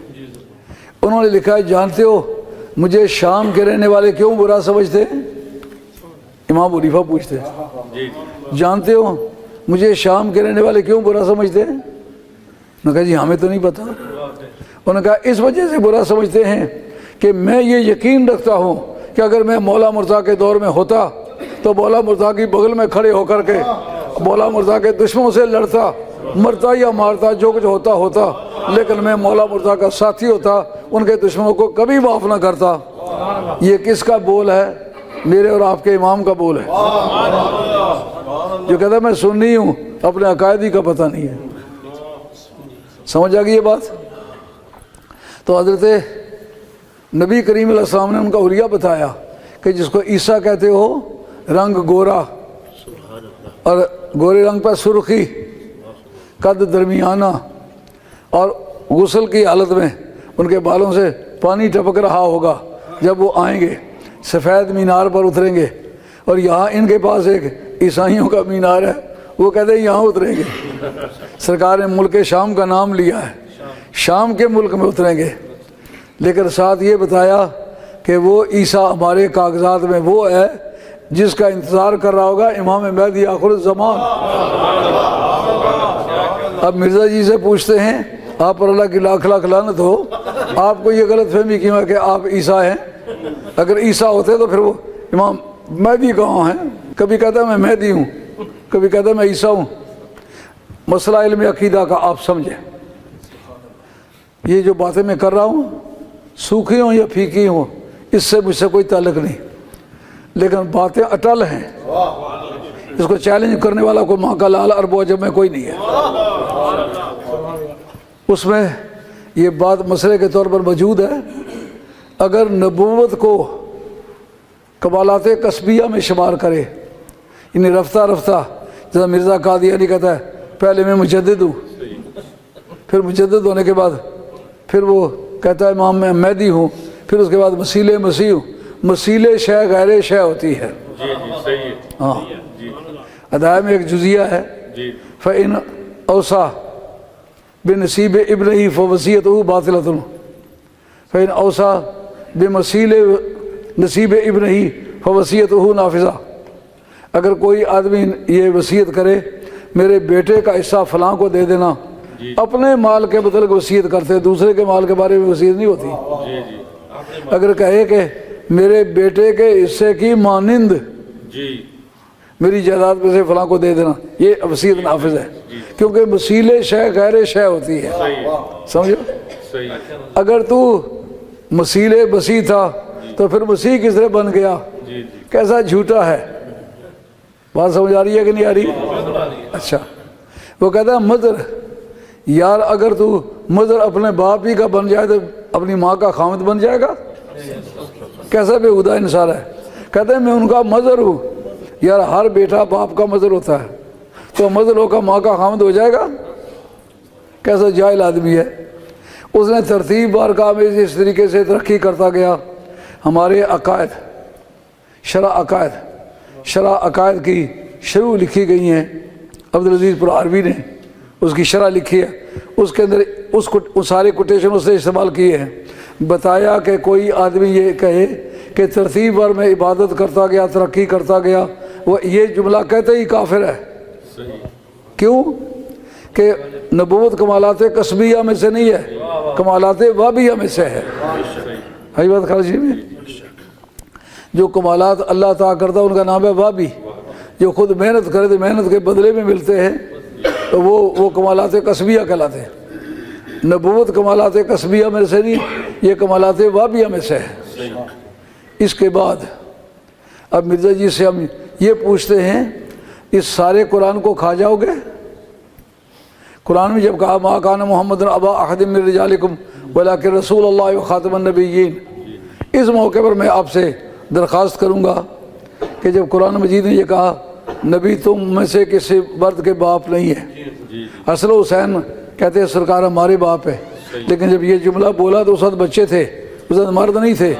انہوں نے لکھا ہے جانتے ہو مجھے شام کے رہنے والے کیوں برا سمجھتے ہیں؟ امام ابو حنیفہ پوچھتے ہیں جانتے ہو مجھے شام کے رہنے والے کیوں برا سمجھتے ہیں؟ انہوں نے کہا جی ہمیں تو نہیں پتا۔ انہوں نے کہا اس وجہ سے برا سمجھتے ہیں کہ میں یہ یقین رکھتا ہوں کہ اگر میں مولا مرزا کے دور میں ہوتا تو مولا مرزا کی بغل میں کھڑے ہو کر کے مولا مرزا کے دشمنوں سے لڑتا، مرتا یا مارتا، جو کچھ ہوتا، لیکن میں مولا مرزا کا ساتھی ہوتا، ان کے دشمنوں کو کبھی معاف نہ کرتا۔ یہ کس کا بول ہے؟ میرے اور آپ کے امام کا بول ہے، جو کہتا ہے میں سنی ہوں، اپنے عقائد کا پتہ نہیں ہے۔ سمجھ آ گئی یہ بات؟ تو حضرت نبی کریم علیہ السلام نے ان کا حلیہ بتایا کہ جس کو عیسیٰ کہتے ہو، رنگ گورا اور گورے رنگ پر سرخی، قد درمیانہ، اور غسل کی حالت میں ان کے بالوں سے پانی ٹپک رہا ہوگا جب وہ آئیں گے، سفید مینار پر اتریں گے، اور یہاں ان کے پاس ایک عیسائیوں کا مینار ہے، وہ کہتے ہیں یہاں اتریں گے۔ سرکار نے ملک شام کا نام لیا ہے، شام کے ملک میں اتریں گے، لیکن ساتھ یہ بتایا کہ وہ عیسیٰ ہمارے کاغذات میں وہ ہے جس کا انتظار کر رہا ہوگا امام مہدی آخر الزمان۔ اب مرزا جی سے پوچھتے ہیں، آپ پر اللہ کی لاکھ لاکھ لعنت ہو، آپ کو یہ غلط فہمی کیوں ہے کہ آپ عیسیٰ ہیں؟ اگر عیسیٰ ہوتے تو پھر وہ امام مہدی کہاں ہیں؟ کبھی کہتا ہے میں مہدی ہوں، کبھی کہتا ہے میں عیسیٰ ہوں۔ مسئلہ علم عقیدہ کا آپ سمجھیں، یہ جو باتیں میں کر رہا ہوں سوکھی ہوں یا پھیکی ہوں اس سے مجھ سے کوئی تعلق نہیں، لیکن باتیں اٹل ہیں، اس کو چیلنج کرنے والا کوئی ماں کا لال عرب و عجم میں کوئی نہیں ہے۔ اس میں یہ بات مسئلے کے طور پر موجود ہے، اگر نبوت کو کمالات قصبیہ میں شمار کرے، یعنی رفتہ رفتہ، جیسا مرزا قادیانی کہتا ہے پہلے میں مجدد ہوں، پھر مجدد ہونے کے بعد پھر وہ کہتا ہے امام میں مہدی ہوں، پھر اس کے بعد مسیل مسیح ہوں۔ مسیل شے غیر شے ہوتی ہے۔ ہاں، ادائے میں ایک جزیہ ہے، فَإِنْ أَوْصَى بِنَصِيبِ ابْنِهِ فَوَصِيَّتُهُ بَاطِلَةٌ فَإِنْ أَوْصَى بِمَصِيلِ نصیب ابنہ فوصیتہ نافذہ۔ اگر کوئی آدمی یہ وصیت کرے میرے بیٹے کا حصہ فلاں کو دے دینا، اپنے مال کے متعلق وصیت کرتے، دوسرے کے مال کے بارے میں وصیت نہیں ہوتی۔ اگر کہے کہ میرے بیٹے کے حصے کی مانند میری جائیداد میں سے فلاں کو دے دینا، یہ وصیت نافذ ہے، کیونکہ مسیل شے غیر شے ہوتی ہے۔ سمجھو، اگر تو مسیل مسیح تھا تو پھر مسیح کس طرح بن گیا؟ کیسا جھوٹا ہے۔ بات سمجھ آ رہی ہے کہ نہیں آ رہی؟ اچھا، وہ کہتا ہے مدر، یار اگر تو مدر اپنے باپ ہی کا بن جائے تو اپنی ماں کا خامد بن جائے گا؟ کیسا بےہودہ انسان ہے۔ کہتے ہیں میں ان کا مدر ہوں، یار ہر بیٹا باپ کا مدر ہوتا ہے، تو مدر ہو کر ماں کا خامد ہو جائے گا؟ کیسا جاہل آدمی ہے۔ اس نے ترتیب بار کہا میں اس طریقے سے ترقی کرتا گیا۔ ہمارے عقائد، شرح عقائد کی شروع لکھی گئی ہیں، عبدالعزیز پرعربی نے اس کی شرح لکھی ہے، اس کے اندر اس سارے کوٹیشن اس نے استعمال کیے ہیں۔ بتایا کہ کوئی آدمی یہ کہے کہ ترتیب بار میں عبادت کرتا گیا، ترقی کرتا گیا، وہ یہ جملہ کہتے ہی کافر ہے۔ کیوں؟ کہ نبوت کمالات قصبیہ میں سے نہیں ہے، کمالات وابیہ میں سے ہے۔ ہے بات خارجی میں؟ جو کمالات اللہ تعالیٰ کرتا ہے ان کا نام ہے وابی، جو خود محنت کرے تو محنت کے بدلے میں ملتے ہیں تو وہ کمالات قصبیہ کہلاتے ہیں۔ نبوت کمالات قصبیہ میں سے نہیں، یہ کمالات وابیہ میں سے ہے۔ اس کے بعد اب مرزا جی سے ہم یہ پوچھتے ہیں، اس سارے قرآن کو کھا جاؤ گے؟ قرآن میں جب کہا ما کان محمد ابا احد من رجالکم ولکن رسول اللہ و خاتم النبیین، اس موقع پر میں آپ سے درخواست کروں گا کہ جب قرآن مجید نے یہ کہا نبی تم میں سے کسی مرد کے باپ نہیں ہے، حسن و حسین کہتے ہیں سرکار ہمارے باپ ہے، لیکن جب یہ جملہ بولا تو اس وقت بچے تھے، اس وقت مرد نہیں تھے،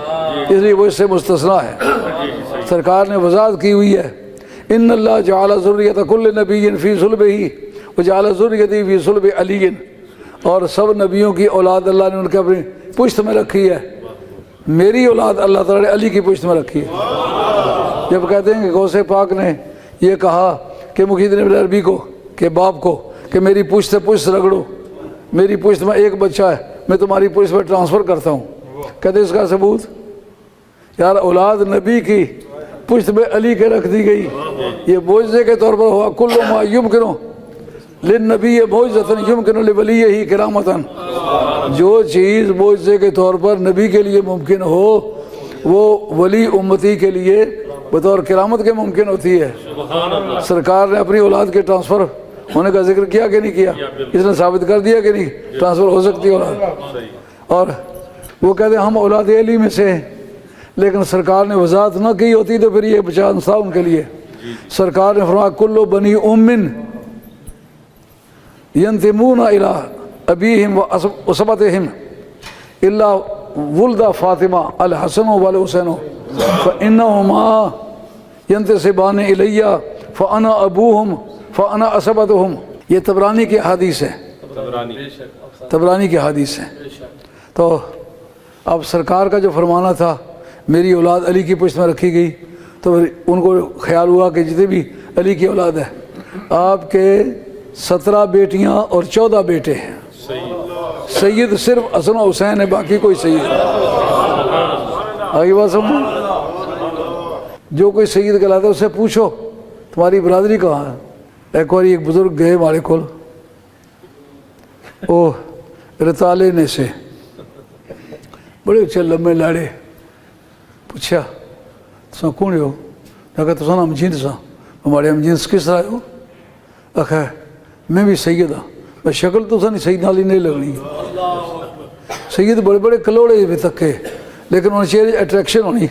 اس لیے وہ اس سے مستثنیٰ ہے۔ سرکار نے وضاحت کی ہوئی ہے، ان اللہ جعل ذریۃ کل نبی فی صلبہ وجعل ذریتہ فی صلب علی، اور سب نبیوں کی اولاد اللہ نے ان کے اپنی پشت میں رکھی ہے، میری اولاد اللہ تعالیٰ نے علی کی پشت میں رکھی ہے۔ جب کہتے ہیں کہ غوث پاک نے یہ کہا کہ محی الدین ابن عربی کو کہ باپ کو کہ میری پشت سے پشت رگڑو، میری پشت میں ایک بچہ ہے، میں تمہاری پشت میں ٹرانسفر کرتا ہوں۔ کہتے اس کا ثبوت یار اولاد نبی کی پشت میں علی کے رکھ دی گئی، یہ معجزے کے طور پر ہوا۔ کل ما یمکن للنبی معجزۃ یمکن لولیہ کرامۃ، جو چیز معجزے کے طور پر نبی کے لیے ممکن ہو وہ ولی امتی کے لیے بطور کرامت کے ممکن ہوتی ہے۔ سرکار نے اپنی اولاد کے ٹرانسفر ہونے کا ذکر کیا کہ نہیں کیا؟ اس نے ثابت کر دیا کہ نہیں ٹرانسفر ہو سکتی ہے اولاد۔ اور وہ کہتے ہیں ہم اولاد علی میں سے ہیں، لیکن سرکار نے وضاحت نہ کی ہوتی تو پھر یہ بچانس تھا ان کے لیے۔ سرکار نے فرمایا کلو بنی امن ینتمون الی ابیہم وعصبتہم الا ولد فاطمہ الحسن والحسین فانہما ینتسبان الی فانا ابوہم فانا عصبتہم۔ یہ طبرانی کی حدیث ہے، طبرانی کی حدیث ہے۔ تو اب سرکار کا جو فرمانا تھا میری اولاد علی کی پشت میں رکھی گئی، تو ان کو خیال ہوا کہ جتنے بھی علی کی اولاد ہے، آپ کے 17 بیٹیاں اور 14 بیٹے ہیں، سید صرف حسن و حسین ہے، باقی کوئی سید آگے بات سمجھو۔ جو کوئی سید کہلاتا ہے اس سے پوچھو تمہاری برادری کہاں ہے۔ ایک بار ایک بزرگ گئے ہمارے کول، وہ رتالے نے سے بڑے اچھے لمبے لاڑے، پوچھا تساں کون ہو؟ میں کہا تساں ہم جنس ہاں۔ ہمارے ہم جنس کس طرح ہو؟ آخر میں بھی سید ہاں۔ میں شکل تو نہیں سید نالی نہیں لگنی، سید بڑے بڑے کلوڑے بھی تکے، لیکن انہیں چہرے اٹریکشن ہونی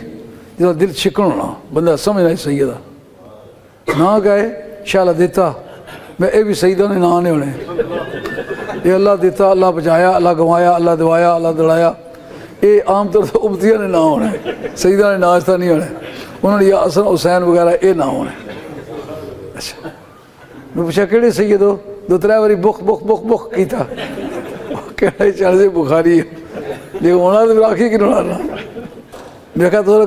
جس دل چکن ہونا، بندہ سمجھنا ہی سید ہاں۔ نہ گئے شالا دیتا میں اے بھی سیدہ نے نہ ہونے، یہ اللہ دیتا، اللہ بچایا، اللہ گوایا، اللہ دوایا، اللہ دڑایا، یہ عام طور سے امتیاں نے نہ ہونے، سیدہ نے ناشتہ نہیں ہونے، انہوں نے یہ حسن حسین وغیرہ یہ نہ ہونے۔ اچھا میں پوچھا کہڑے سید ہو؟ 2-3 باری بخ بخ بخ بخ کیتا، کہڑا چڑھ سے بخاری ہے، لیکن ہونا تو راکھی کی نہ رہا۔ میں کہا تو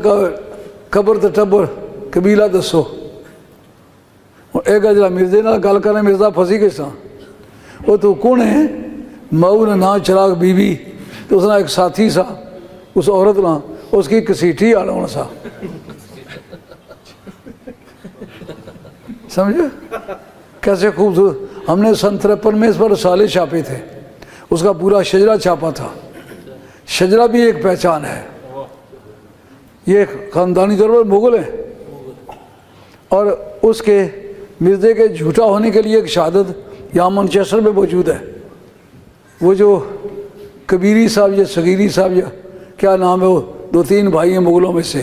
قبر تو ٹبر قبیلہ دسو۔ ایک اجلا مرزے نہ گل کرنے مرزا پھنسی کس طرح؟ وہ تو کون ہے؟ مئو نے نا چراغ بی بی، تو اس نے ایک ساتھی سا اس عورت نہ اس کی کسیٹھی آ رہا سا، سمجھے کیسے خوبصورت۔ ہم نے سن 53 میں اس پر رسالے چھاپے تھے، اس کا پورا شجرہ چھاپا تھا۔ شجرہ بھی ایک پہچان ہے، یہ خاندانی طور پر مغل ہے، اور اس کے مرزے کے جھوٹا ہونے کے لیے ایک شہادت یہاں مانچسٹر میں موجود ہے۔ وہ جو کبیری صاحب یا صغیری صاحب یا کیا نام ہے، وہ 2-3 بھائی ہیں مغلوں میں سے،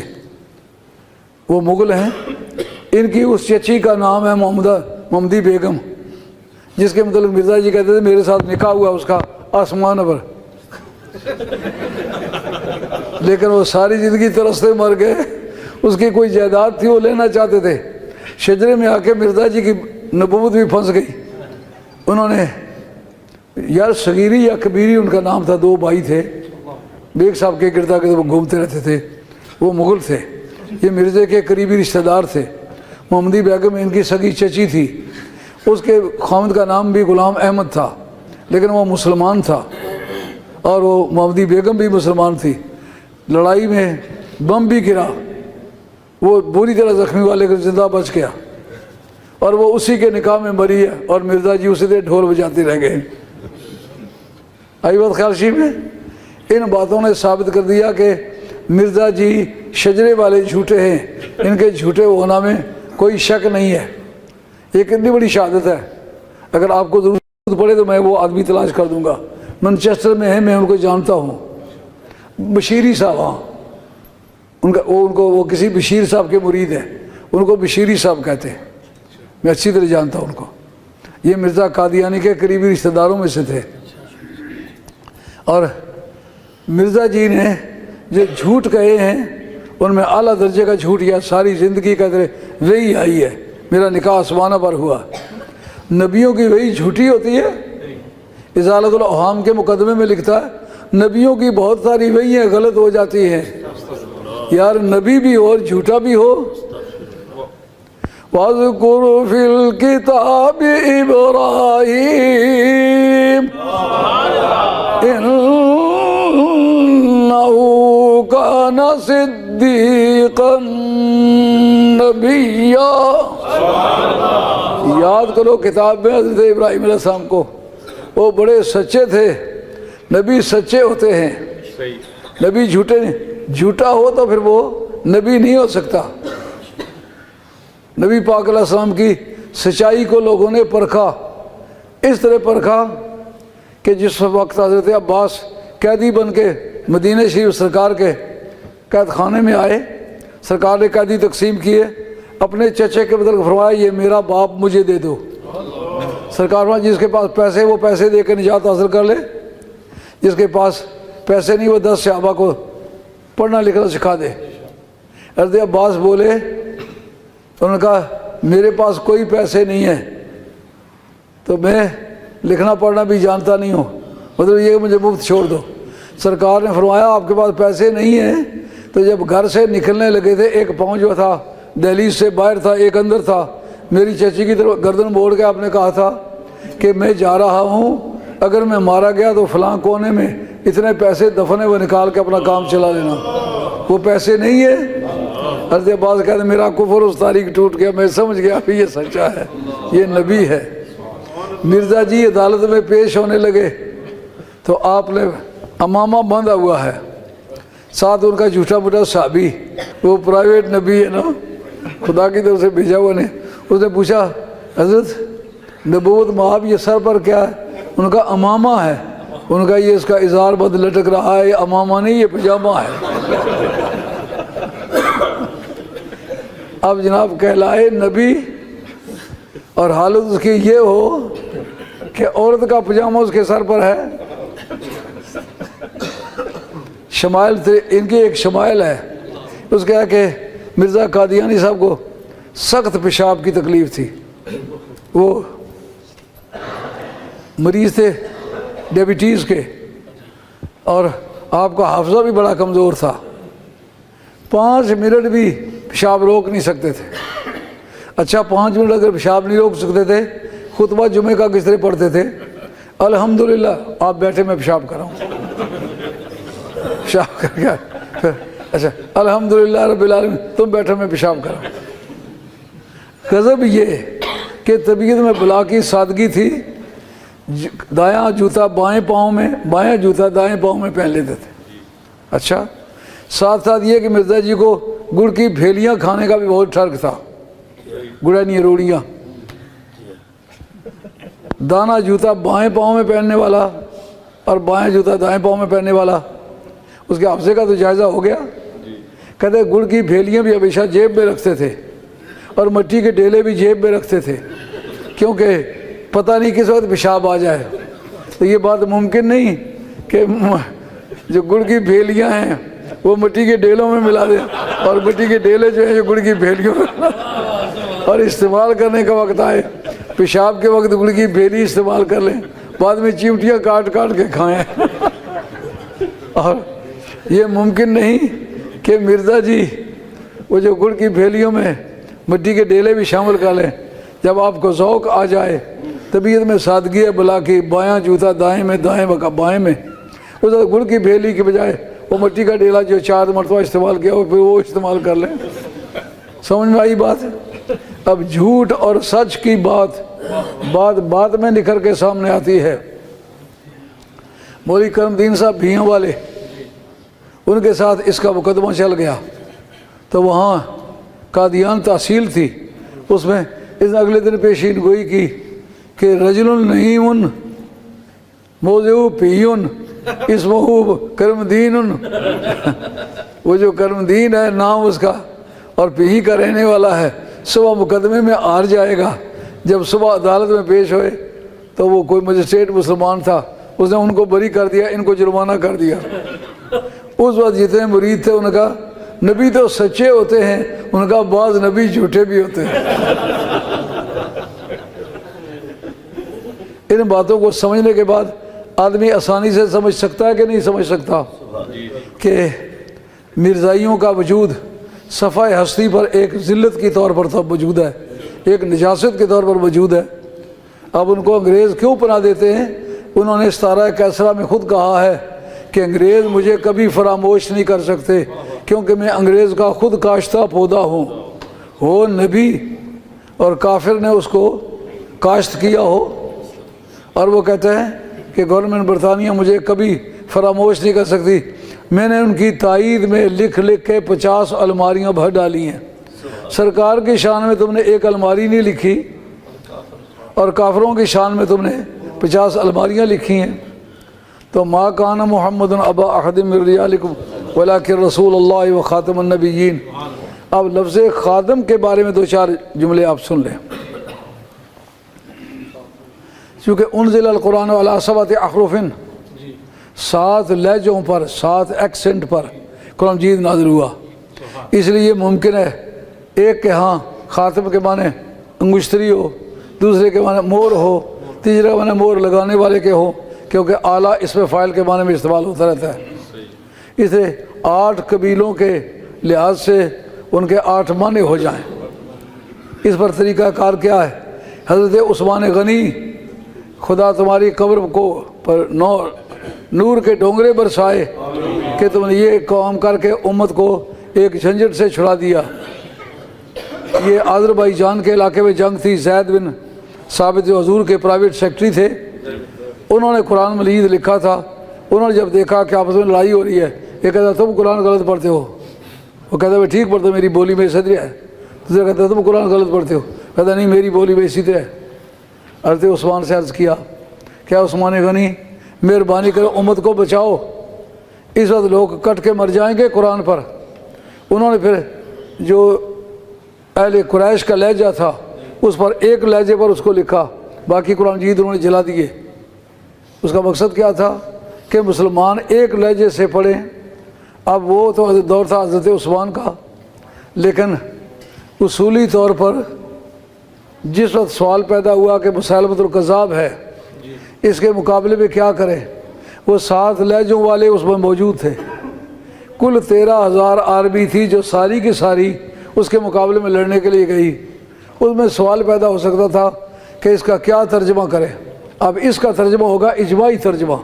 وہ مغل ہیں۔ ان کی اس چچی کا نام ہے محمدی بیگم، جس کے مطلب مرزا جی کہتے تھے میرے ساتھ نکاح ہوا اس کا آسمان پر، لیکن وہ ساری زندگی ترستے مر گئے۔ اس کی کوئی جائیداد تھی وہ لینا چاہتے تھے، شجرے میں آ کے مرزا جی کی نبوت بھی پھنس گئی۔ انہوں نے یار صغیری یا کبیری ان کا نام تھا، 2 بھائی تھے، بیگ صاحب کے گردا کے وہ گھومتے رہتے تھے، وہ مغل تھے، یہ مرزے کے قریبی رشتہ دار تھے۔ محمدی بیگم ان کی سگی چچی تھی، اس کے خاوند کا نام بھی غلام احمد تھا، لیکن وہ مسلمان تھا، اور وہ محمدی بیگم بھی مسلمان تھی۔ لڑائی میں بم بھی گرا، وہ بری طرح زخمی والے کو زندہ بچ گیا، اور وہ اسی کے نکاح میں مری ہے، اور مرزا جی اسی دے ڈھول بجاتے رہ گئے۔ آئی بات خیال شی میں؟ ان باتوں نے ثابت کر دیا کہ مرزا جی شجرے والے جھوٹے ہیں، ان کے جھوٹے ہونا میں کوئی شک نہیں ہے۔ یہ کتنی بڑی شہادت ہے، اگر آپ کو ضرورت پڑے تو میں وہ آدمی تلاش کر دوں گا، مانچسٹر میں ہے، میں ان کو جانتا ہوں، بشیری صاحب، ہاں وہ کسی بشیر صاحب کے مرید ہیں، ان کو بشیری صاحب کہتے ہیں، میں اچھی طرح جانتا ہوں ان کو۔ یہ مرزا قادیانی کے قریبی رشتہ داروں میں سے تھے۔ اور مرزا جی نے جو جھوٹ کہے ہیں ان میں اعلیٰ درجے کا جھوٹ یا ساری زندگی کا وہی آئی ہے، میرا نکاح آسمانہ پر ہوا۔ نبیوں کی وہی جھوٹی ہوتی ہے۔ ازالۃ الاوہام کے مقدمے میں لکھتا ہے نبیوں کی بہت ساری وحییں غلط ہو جاتی ہیں۔ یار نبی بھی ہو اور جھوٹا بھی ہو، وَاذْكُرْ فِي الْكِتَابِ إِبْرَاهِيمَ إِنَّهُ كَانَ صِدِّيقًا نَبِيًّا۔ یاد کرو کتاب میں حضرت ابراہیم علیہ السلام کو، وہ بڑے سچے تھے۔ نبی سچے ہوتے ہیں، نبی جھوٹے نہیں۔ جھوٹا ہو تو پھر وہ نبی نہیں ہو سکتا۔ نبی پاک علیہ السلام کی سچائی کو لوگوں نے پرکھا، اس طرح پرکھا کہ جس وقت حضرت عباس قیدی بن کے مدینہ شریف سرکار کے قید خانے میں آئے، سرکار نے قیدی تقسیم کیے، اپنے چچے کے بدل فرمایا یہ میرا باپ مجھے دے دو۔ سرکار فرمایا جس کے پاس پیسے وہ پیسے دے کے نجات حاصل کر لے، جس کے پاس پیسے نہیں وہ 10 صحابہ کو پڑھنا لکھنا سکھا دے۔ حضرت عباس بولے، انہوں نے کہا میرے پاس کوئی پیسے نہیں ہیں تو میں لکھنا پڑھنا بھی جانتا نہیں ہوں، مطلب یہ مجھے مفت چھوڑ دو۔ سرکار نے فرمایا آپ کے پاس پیسے نہیں ہیں تو جب گھر سے نکلنے لگے تھے، ایک پاؤں جو تھا دہلیز سے باہر تھا، ایک اندر تھا، میری چچی کی طرف گردن موڑ کے آپ نے کہا تھا کہ میں جا رہا ہوں، اگر میں مارا گیا تو فلاں کونے میں اتنے پیسے دفن ہے، وہ نکال کے اپنا کام چلا لینا۔ وہ پیسے نہیں ہے۔ حضرت عباس کہتے ہیں میرا کفر اس تاریخ ٹوٹ گیا، میں سمجھ گیا کہ یہ سچا ہے، یہ نبی ہے۔ مرزا جی عدالت میں پیش ہونے لگے تو آپ نے امامہ باندھا ہوا ہے، ساتھ ان کا جھوٹا موٹا صحابی، وہ پرائیویٹ نبی ہے نا، خدا کی طرف سے بھیجا ہوا نے۔ اس نے پوچھا حضرت نبوت مآب یہ سر پر کیا ہے؟ ان کا امامہ ہے۔ ان کا یہ اس کا اظہار بند لٹک رہا ہے، یہ امامہ نہیں یہ پجامہ ہے۔ اب جناب کہلائے نبی اور حالت اس کی یہ ہو کہ عورت کا پجامہ اس کے سر پر ہے۔ شمائل تھے ان کی، ایک شمائل ہے اس کا ہے کہ مرزا قادیانی صاحب کو سخت پیشاب کی تکلیف تھی، وہ مریض تھے ڈیبیٹیز کے، اور آپ کا حافظہ بھی بڑا کمزور تھا، 5 منٹ بھی پیشاب روک نہیں سکتے تھے۔ اچھا 5 منٹ اگر پیشاب نہیں روک سکتے تھے، خطبہ جمعہ کا کس طرح پڑھتے تھے؟ الحمدللہ آپ بیٹھے میں پیشاب کر رہا ہوں، پیشاب کر کے پھر اچھا الحمدللہ رب العالمین تم بیٹھے میں پیشاب کر رہا ہوں۔ غضب یہ کہ طبیعت میں بلا کی سادگی تھی، دایاں جوتا بائیں پاؤں میں، بایاں جوتا دائیں پاؤں میں پہن لیتے تھے۔ اچھا ساتھ ساتھ یہ کہ مرزا جی کو گڑ کی پھیلیاں کھانے کا بھی بہت ٹھرک تھا، گڑینی روڑیاں، دانا جوتا بائیں پاؤں میں پہننے والا اور بائیں جوتا دائیں پاؤں میں پہننے والا، اس کے حافظے کا تو جائزہ ہو گیا۔ کہتے گڑ کی پھیلیاں بھی ہمیشہ جیب میں رکھتے تھے اور مٹی کے ڈیلے بھی جیب میں رکھتے تھے، کیونکہ پتہ نہیں کس وقت پیشاب آ جائے۔ تو یہ بات ممکن نہیں کہ جو گڑ کی پھیلیاں ہیں وہ مٹی کے ڈیلوں میں ملا دیں اور مٹی کے ڈیلے جو ہیں جو گڑ کی پھیلیوں میں اور استعمال کرنے کا وقت آئے پیشاب کے وقت گڑ کی پھیلی استعمال کر لیں، بعد میں چیمٹیاں کاٹ کاٹ کے کھائیں۔ اور یہ ممکن نہیں کہ مرزا جی وہ جو گڑ کی پھیلیوں میں مٹی کے ڈیلے بھی شامل کر لیں۔ جب آپ کو ذوق آ جائے، طبیعت میں سادگی ہے بلا کی، بایاں جوتا دائیں میں، دائیں بائیں میں، اس گڑ کی پھیلی کے بجائے وہ مٹی کا ڈیلا جو 4 مرتبہ استعمال کیا ہو پھر وہ استعمال کر لیں۔ سمجھ میں آئی بات؟ اب جھوٹ اور سچ کی بات میں نکھر کے سامنے آتی ہے۔ مولوی کرم دین صاحب بھیوں والے، ان کے ساتھ اس کا مقدمہ چل گیا تو وہاں قادیان تحصیل تھی، اس میں اس نے اگلے دن پیشین گوئی کی کہ رجل نعیم موضع پیون اسمہ کرم دین، وہ جو کرم دین ہے نام اس کا اور پیہی کا رہنے والا ہے، صبح مقدمے میں ہار جائے گا۔ جب صبح عدالت میں پیش ہوئے تو وہ کوئی مجسٹریٹ مسلمان تھا، اس نے ان کو بری کر دیا، ان کو جرمانہ کر دیا۔ اس وقت جتنے مرید تھے ان کا نبی تو سچے ہوتے ہیں، ان کا بعض نبی جھوٹے بھی ہوتے ہیں۔ ان باتوں کو سمجھنے کے بعد آدمی آسانی سے سمجھ سکتا ہے کہ نہیں سمجھ سکتا کہ مرزائیوں کا وجود صفحہ ہستی پر ایک ذلت کی طور پر تو موجود ہے، ایک نجاست کے طور پر موجود ہے۔ اب ان کو انگریز کیوں پناہ دیتے ہیں؟ انہوں نے ستارہ کیسرا میں خود کہا ہے کہ انگریز مجھے کبھی فراموش نہیں کر سکتے، کیونکہ میں انگریز کا خود کاشتہ پودا ہوں۔ وہ نبی اور کافر نے اس کو کاشت کیا ہو، اور وہ کہتے ہیں کہ گورنمنٹ برطانیہ مجھے کبھی فراموش نہیں کر سکتی۔ میں نے ان کی تائید میں لکھ لکھ کے 50 الماریاں بھر ڈالی ہیں۔ سرکار کی شان میں تم نے ایک الماری نہیں لکھی، اور کافروں کی شان میں تم نے 50 الماریاں لکھی ہیں۔ تو ما کان محمد ابا احد من رجالکم ولکن رسول اللہ و خاتم النبیین۔ اب لفظ خادم کے بارے میں 2-4 جملے آپ سن لیں۔ چونکہ انزل القرآن علی 7 احرف، 7 لہجوں پر، 7 ایکسنٹ پر قرآن مجید نازل ہوا، اس لیے یہ ممکن ہے ایک کے ہاں خاتم کے معنی انگشتری ہو، دوسرے کے معنی مور ہو، تیسرے کے معنی مور لگانے والے کے ہو، کیونکہ اعلیٰ اس میں فاعل کے معنی میں استعمال ہوتا رہتا ہے۔ اسے 8 قبیلوں کے لحاظ سے ان کے 8 معنی ہو جائیں۔ اس پر طریقہ کار کیا ہے؟ حضرت عثمان غنی، خدا تمہاری قبر کو پر نور کے ڈونگرے برسائے کہ تم نے یہ کام کر کے امت کو ایک جھنجھٹ سے چھڑا دیا۔ یہ آذربائیجان کے علاقے میں جنگ تھی، زید بن ثابت جو حضور کے پرائیویٹ سیکٹری تھے، انہوں نے قرآن مجید لکھا تھا۔ انہوں نے جب دیکھا کہ آپس میں لڑائی ہو رہی ہے، یہ کہتا تم قرآن غلط پڑھتے ہو، وہ کہتا میں ٹھیک پڑھتا ہوں، میری بولی میں صدر ہے۔ دوسرا کہتا تم قرآن غلط پڑھتے ہو، کہتا نہیں میری بولی میں اسی طرح ہے۔ حضرت عثمان سے عرض کیا کیا عثمان غنی مہربانی کرو امت کو بچاؤ، اس وقت لوگ کٹ کے مر جائیں گے قرآن پر۔ انہوں نے پھر جو اہل قریش کا لہجہ تھا اس پر ایک لہجے پر اس کو لکھا، باقی قرآن مجید انہوں نے جلا دیے۔ اس کا مقصد کیا تھا کہ مسلمان ایک لہجے سے پڑھیں۔ اب وہ تو دور تھا حضرت عثمان کا، لیکن اصولی طور پر جس وقت سوال پیدا ہوا کہ مسیلمۃ الکذاب ہے، اس کے مقابلے میں کیا کریں، وہ 7 لہجوں والے اس میں موجود تھے۔ کل 13,000 آرمی تھی جو ساری کی ساری اس کے مقابلے میں لڑنے کے لیے گئی۔ اس میں سوال پیدا ہو سکتا تھا کہ اس کا کیا ترجمہ کرے۔ اب اس کا ترجمہ ہوگا اجماعی ترجمہ۔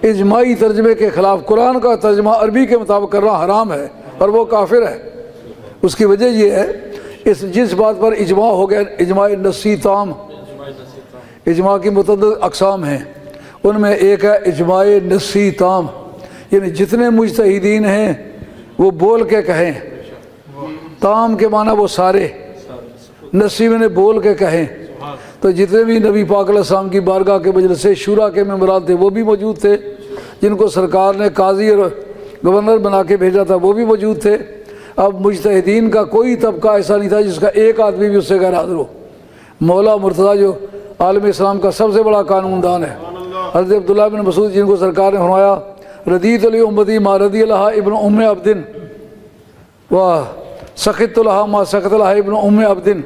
اجماعی ترجمے کے خلاف قرآن کا ترجمہ عربی کے مطابق کرنا حرام ہے، اور وہ کافر ہے۔ اس کی وجہ یہ ہے جس بات پر اجماع ہو گیا، اجماع نصی تام۔ اجماع کی متعدد اقسام ہیں، ان میں ایک ہے اجماع نصی تام، یعنی جتنے مجتہدین ہیں وہ بول کے کہیں۔ تام کے معنی وہ سارے، نصی میں نے بول کے کہیں۔ تو جتنے بھی نبی پاک علیہ السلام کی بارگاہ کے مجلس شورا کے ممبران تھے وہ بھی موجود تھے، جن کو سرکار نے قاضی اور گورنر بنا کے بھیجا تھا وہ بھی موجود تھے۔ اب مجتہدین کا کوئی طبقہ ایسا نہیں تھا جس کا ایک آدمی بھی اس سے غیر حاضر ہو۔ مولا مرتضیٰ جو عالم اسلام کا سب سے بڑا قانون دان ہے، حضرت عبداللہ بن مسعود جن کو سرکار نے فرمایا ردیت علی امتی ما رضی اللہ ابن ام عبدن و سخط اللہ ما سخط اللہ ابن ام عبدن،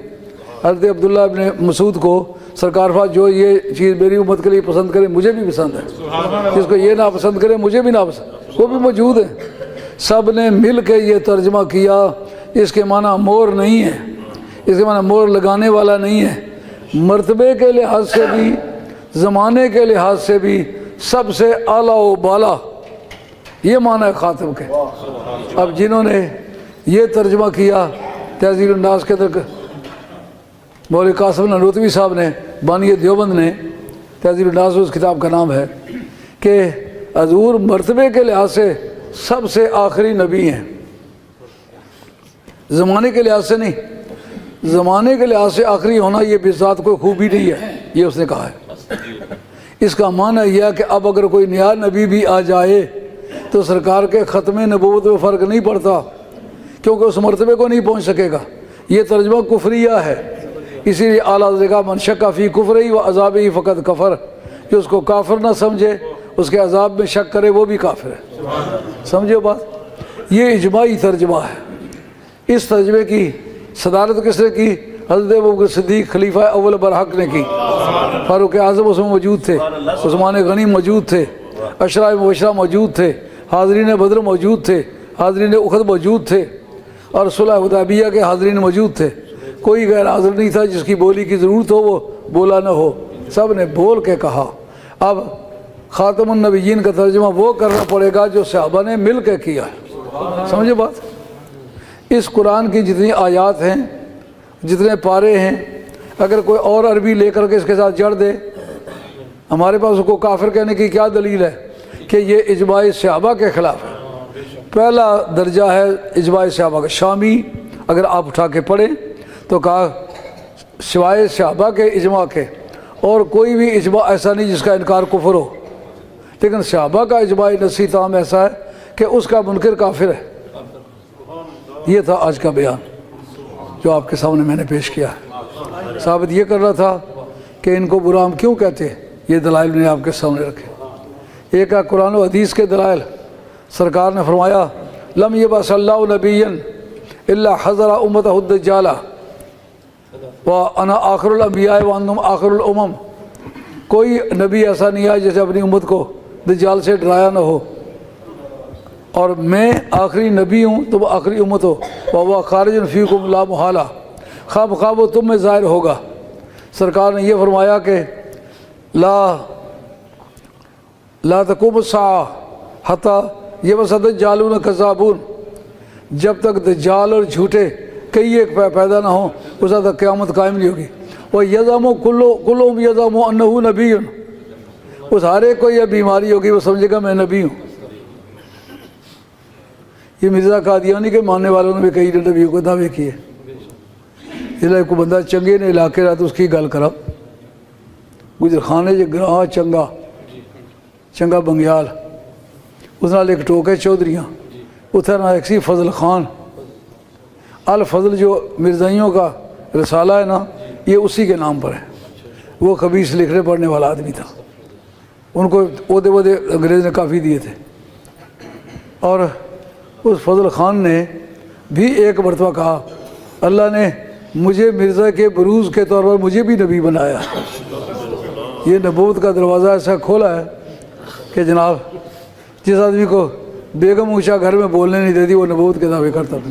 حضرت عبداللہ ابن مسعود کو سرکار فرمایا جو یہ چیز میری امت کے لیے پسند کرے مجھے بھی پسند ہے، جس کو یہ ناپسند کرے مجھے بھی ناپسند، وہ بھی موجود ہے۔ سب نے مل کے یہ ترجمہ کیا۔ اس کے معنی مور نہیں ہے، اس کے معنی مور لگانے والا نہیں ہے۔ مرتبے کے لحاظ سے بھی، زمانے کے لحاظ سے بھی سب سے اعلیٰ و بالا، یہ معنی ہے خاتم کے۔ اب جنہوں نے یہ ترجمہ کیا تہذیب الناس کے اندر، مولوی قاسم نانوتوی صاحب نے، بانی دیوبند نے، تہذیب الناس اس کتاب کا نام ہے، کہ حضور مرتبے کے لحاظ سے سب سے آخری نبی ہیں، زمانے کے لحاظ سے نہیں۔ زمانے کے لحاظ سے آخری ہونا یہ بذات کوئی خوبی نہیں ہے، یہ اس نے کہا ہے۔ اس کا معنی یہ ہے کہ اب اگر کوئی نیا نبی بھی آ جائے تو سرکار کے ختم نبوت میں فرق نہیں پڑتا، کیونکہ اس مرتبے کو نہیں پہنچ سکے گا۔ یہ ترجمہ کفریہ ہے، اسی لیے اعلیٰ ذکا من شک فی کفرہ و عذابہ فقط کفر، جو اس کو کافر نہ سمجھے اس کے عذاب میں شک کرے وہ بھی کافر ہے۔ سمجھو بات، یہ اجماعی ترجمہ ہے۔ اس ترجمے کی صدارت کس نے کی؟ حضرت ابوبکر صدیق خلیفہ اول برحق نے کی۔ فاروق اعظم اس میں موجود تھے، عثمان غنی موجود تھے، عشرہ مبشرہ موجود تھے، حاضرین بدر موجود تھے، حاضرین احد موجود تھے، اور صلح حدیبیہ کے حاضرین موجود تھے۔ کوئی غیر حاضر نہیں تھا جس کی بولی کی ضرورت ہو وہ بولا نہ ہو، سب نے بول کے کہا۔ اب خاتم النبیین کا ترجمہ وہ کرنا پڑے گا جو صحابہ نے مل کے کیا ہے، سمجھے بات؟ اس قرآن کی جتنی آیات ہیں، جتنے پارے ہیں، اگر کوئی اور عربی لے کر کے اس کے ساتھ جڑ دے، ہمارے پاس اس کو کافر کہنے کی کیا دلیل ہے کہ یہ اجماع صحابہ کے خلاف ہے۔ پہلا درجہ ہے اجماع صحابہ کا۔ شامی اگر آپ اٹھا کے پڑھیں تو کہا سوائے صحابہ کے اجماع کے اور کوئی بھی اجماع ایسا نہیں جس کا انکار کفر ہو، لیکن صحابہ کا اجماع نصی تام ایسا ہے کہ اس کا منکر کافر ہے۔ یہ تھا آج کا بیان جو آپ کے سامنے میں نے پیش کیا ہے۔ ثابت یہ کر رہا تھا کہ ان کو برا ہم کیوں کہتے ہیں، یہ دلائل میں نے آپ کے سامنے رکھے۔ ایک ہے قرآن و حدیث کے دلائل۔ سرکار نے فرمایا لم یبعث اللہ نبیا الا حذر امتہ الدجال وانا آخر الانبیاء وانتم آخر الامم۔ کوئی نبی ایسا نہیں ہے جسے اپنی امت کو دجال سے ڈرایا نہ ہو، اور میں آخری نبی ہوں، تم آخری امت ہو، وہو خارج فیکم لا محالہ، خواہ بخواہ وہ تم میں ظاہر ہوگا۔ سرکار نے یہ فرمایا کہ لا تقوم الساعہ حتی یبعث الدجالون کذابون، جب تک دجال اور جھوٹے کئی ایک پیدا نہ ہوں اس تک قیامت قائم نہیں ہوگی۔ وَيَزَمُ كُلُّهُمْ يَزَمُ أَنَّهُ نَبِيٌّ، اس ہر ایک کو یہ بیماری ہوگی، وہ سمجھے گا میں نبی ہوں۔ یہ مرزا قادیانی کے ماننے والوں نے بھی کئی نبیوں کو دعوے کیے۔ جلائے کو بندہ چنگے نے علاقے رہا تو اس کی گل کرا، گجر خانے جو گراہ چنگا بنگیال، اس نال ایک ٹوکے چودھریاں، اتھر نہ ایک سی فضل خان الفضل، جو مرزائیوں کا رسالہ ہے نا یہ اسی کے نام پر ہے۔ وہ خبیث لکھنے پڑھنے والا آدمی تھا، ان کو عہدے انگریز نے کافی دیے تھے، اور اس فضل خان نے بھی ایک مرتبہ کہا اللہ نے مجھے مرزا کے بروز کے طور پر مجھے بھی نبی بنایا۔ یہ نبوت کا دروازہ ایسا کھولا ہے کہ جناب جس آدمی کو بیگم اوشا گھر میں بولنے نہیں دیتی وہ نبوت کے دعوے کرتا تھا۔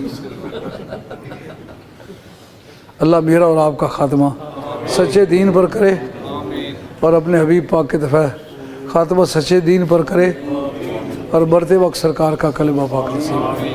اللہ میرا اور آپ کا خاتمہ سچے دین پر کرے، اور اپنے حبیب پاک کے دفعہ خاتمہ سچے دین پر کرے، اور مرتے وقت سرکار کا کلمہ پاک نصیب کرے۔